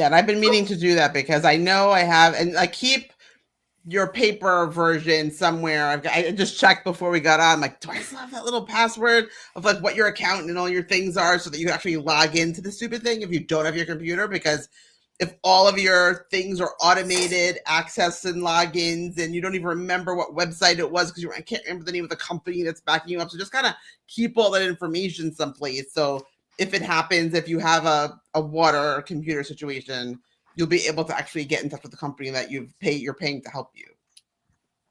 and I've been meaning to do that because I know I have, and I keep your paper version somewhere. I just checked before we got on. I'm like, do I still have that little password of like what your account and all your things are, so that you actually log into the stupid thing if you don't have your computer? Because if all of your things are automated access and logins, and you don't even remember what website it was because I can't remember the name of the company that's backing you up. So just kind of keep all that information someplace. So if it happens, if you have a water or computer situation, you'll be able to actually get in touch with the company that you're paying to help you.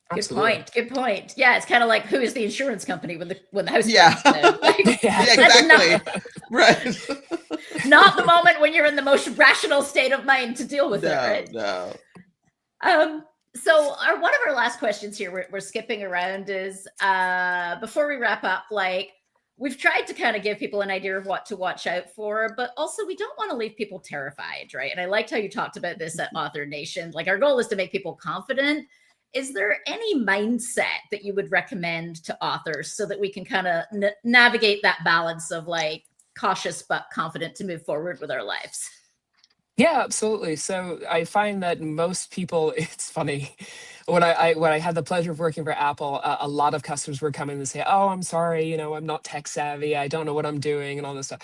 Absolutely. Good point. Yeah, it's kind of like, who is the insurance company when the house burns? Like, yeah, exactly. Right. Not the moment when you're in the most rational state of mind to deal with it, right? No. So one of our last questions here, we're skipping around, is before we wrap up, like, we've tried to kind of give people an idea of what to watch out for, but also we don't want to leave people terrified, right? And I liked how you talked about this at Author Nation. Like, our goal is to make people confident. Is there any mindset that you would recommend to authors so that we can kind of navigate that balance of like cautious but confident to move forward with our lives? Yeah, absolutely. So I find that most people, it's funny, when I had the pleasure of working for Apple, a lot of customers were coming to say, oh, I'm sorry, you know, I'm not tech savvy, I don't know what I'm doing, and all this stuff.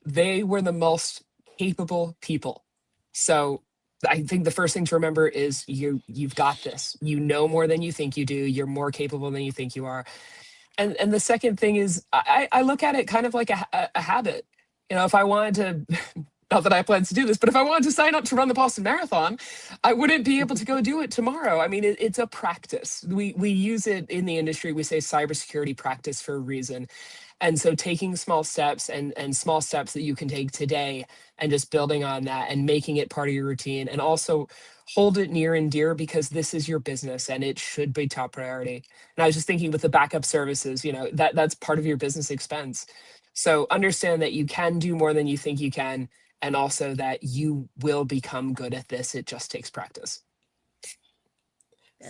They were the most capable people. So I think the first thing to remember is you've got this. You know more than you think you do. You're more capable than you think you are. And the second thing is I look at it kind of like a habit. You know, if I wanted to, not that I plan to do this, but if I wanted to sign up to run the Boston Marathon, I wouldn't be able to go do it tomorrow. I mean, it's a practice. We use it in the industry. We say cybersecurity practice for a reason. And so taking small steps and small steps that you can take today and just building on that and making it part of your routine, and also hold it near and dear because this is your business and it should be top priority. And I was just thinking with the backup services, you know, that's part of your business expense. So understand that you can do more than you think you can, and also that you will become good at this. It just takes practice.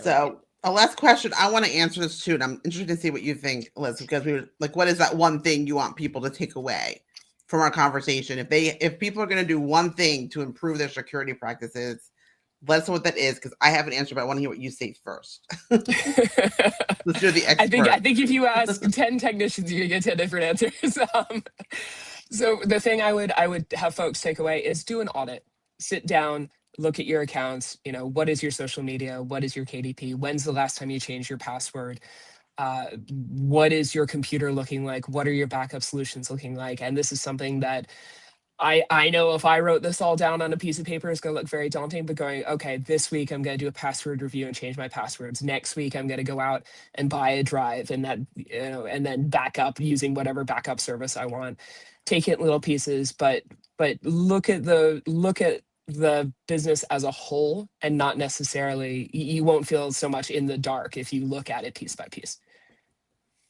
So a last question, I want to answer this too, and I'm interested to see what you think, Liz, because we were like, what is that one thing you want people to take away from our conversation? If people are going to do one thing to improve their security practices, let us know what that is, because I have an answer, but I want to hear what you say first. Let's do the expert. I think if you ask 10 technicians, you get 10 different answers. So the thing I would have folks take away is do an audit. Sit down, look at your accounts. You know, what is your social media? What is your KDP? When's the last time you changed your password? What is your computer looking like? What are your backup solutions looking like? And this is something that I know if I wrote this all down on a piece of paper, it's going to look very daunting, but going, okay, this week I'm going to do a password review and change my passwords. Next week, I'm going to go out and buy a drive and that, you know, and then back up using whatever backup service I want. Take it in little pieces, but look at the business as a whole, and not necessarily, you won't feel so much in the dark if you look at it piece by piece.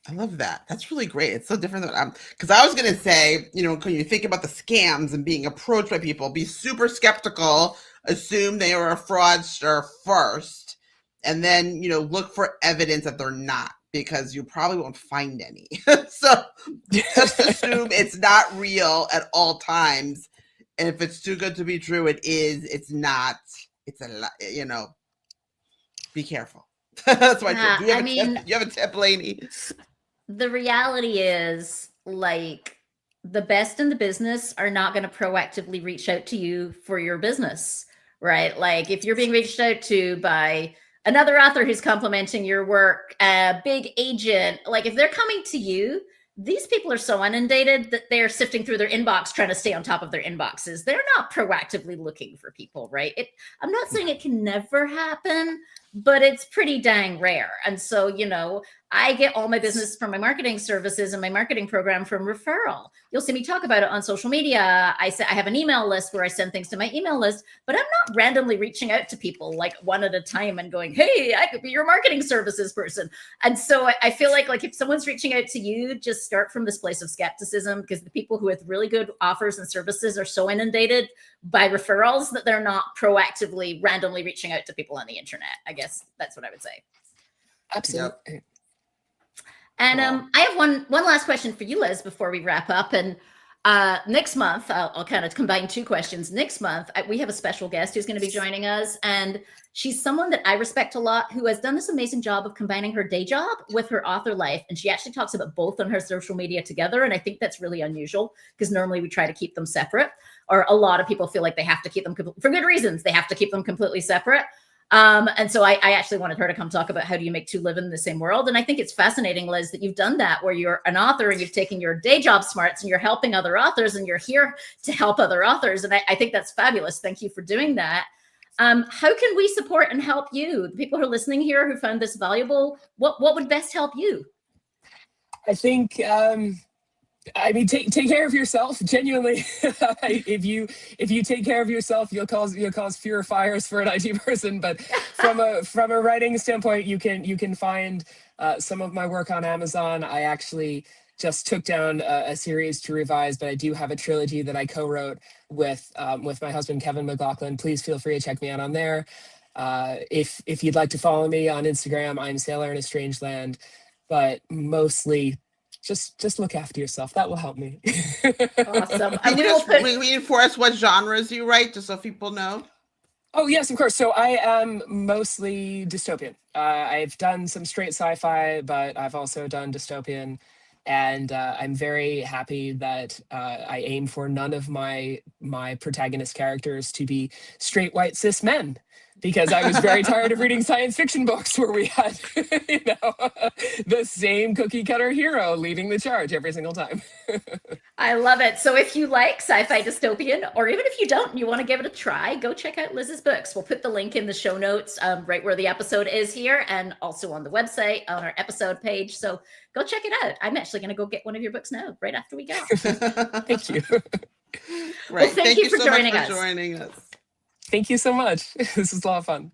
I love that. That's really great. It's so different than because I was going to say, you know, when you think about the scams and being approached by people, be super skeptical, assume they are a fraudster first, and then, you know, look for evidence that they're not, because you probably won't find any. So just assume it's not real at all times. And if it's too good to be true, it is. It's not. It's you know, be careful. That's my tip. Do you have a tip, Lainey? The reality is, like, the best in the business are not going to proactively reach out to you for your business, right? Like, if you're being reached out to by another author who's complimenting your work, a big agent, like, if they're coming to you, these people are so inundated that they're sifting through their inbox trying to stay on top of their inboxes. They're not proactively looking for people, right? I'm not saying it can never happen, but it's pretty dang rare. And so, you know, I get all my business from my marketing services and my marketing program from referral. You'll see me talk about it on social media. I have an email list where I send things to my email list, but I'm not randomly reaching out to people like one at a time and going, hey, I could be your marketing services person. And so I feel like if someone's reaching out to you, just start from this place of skepticism, because the people who have really good offers and services are so inundated by referrals that they're not proactively randomly reaching out to people on the internet. I guess that's what I would say. Absolutely. Yep. And I have one last question for you, Liz, before we wrap up. And next month, I'll kind of combine two questions. Next month, we have a special guest who's going to be joining us. And she's someone that I respect a lot, who has done this amazing job of combining her day job with her author life. And she actually talks about both on her social media together. And I think that's really unusual, because normally we try to keep them separate, or a lot of people feel like they have to keep them for good reasons. They have to keep them completely separate. And so I actually wanted her to come talk about how do you make two live in the same world. And I think it's fascinating, Liz, that you've done that, where you're an author and you've taken your day job smarts and you're helping other authors, and you're here to help other authors. And I think that's fabulous. Thank you for doing that. How can we support and help you? The people who are listening here who found this valuable, what would best help you? I think, I mean, take care of yourself. Genuinely, if you take care of yourself, you'll cause fewer fires for an IT person. But from a writing standpoint, you can find some of my work on Amazon. I actually just took down a series to revise, but I do have a trilogy that I co-wrote with my husband Kevin McLaughlin. Please feel free to check me out on there. If you'd like to follow me on Instagram, I'm Sailor in a Strange Land. But mostly, just look after yourself. That will help me. Awesome. Can you just reinforce what genres you write, just so people know? Oh, yes, of course. So I am mostly dystopian. I've done some straight sci-fi, but I've also done dystopian. And I'm very happy that I aim for none of my protagonist characters to be straight white cis men, because I was very tired of reading science fiction books where we had, the same cookie cutter hero leading the charge every single time. I love it. So if you like sci-fi dystopian, or even if you don't and you want to give it a try, go check out Liz's books. We'll put the link in the show notes, right where the episode is here, and also on the website on our episode page. So go check it out. I'm actually going to go get one of your books now, right after we go. Thank you. Right. Well, thank you for so much joining us. joining us. Thank you so much. This was a lot of fun.